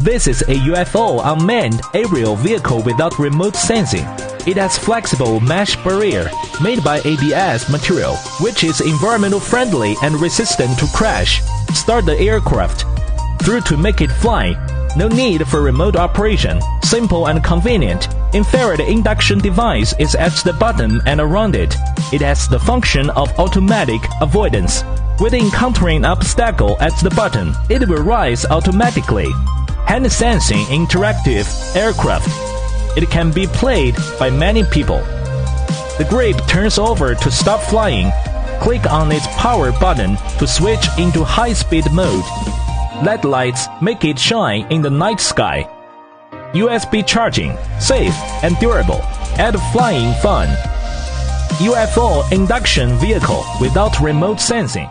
This is a UFO unmanned aerial vehicle without remote sensing. It has flexible mesh barrier made by ABS material, which is environmental friendly and resistant to crash. Start the aircraft. Through to make it fly. No need for remote operation. Simple and convenient. Infrared induction device is at the bottom and around it. It has the function of automatic avoidance. With encountering obstacle at the bottom, it will rise automatically. Hand sensing interactive aircraft. It can be played by many people. The grip turns over to stop flying. Click on its power button to switch into high-speed mode. LED lights make it shine in the night sky. USB charging, safe and durable. Add flying fun. UFO induction vehicle without remote sensing.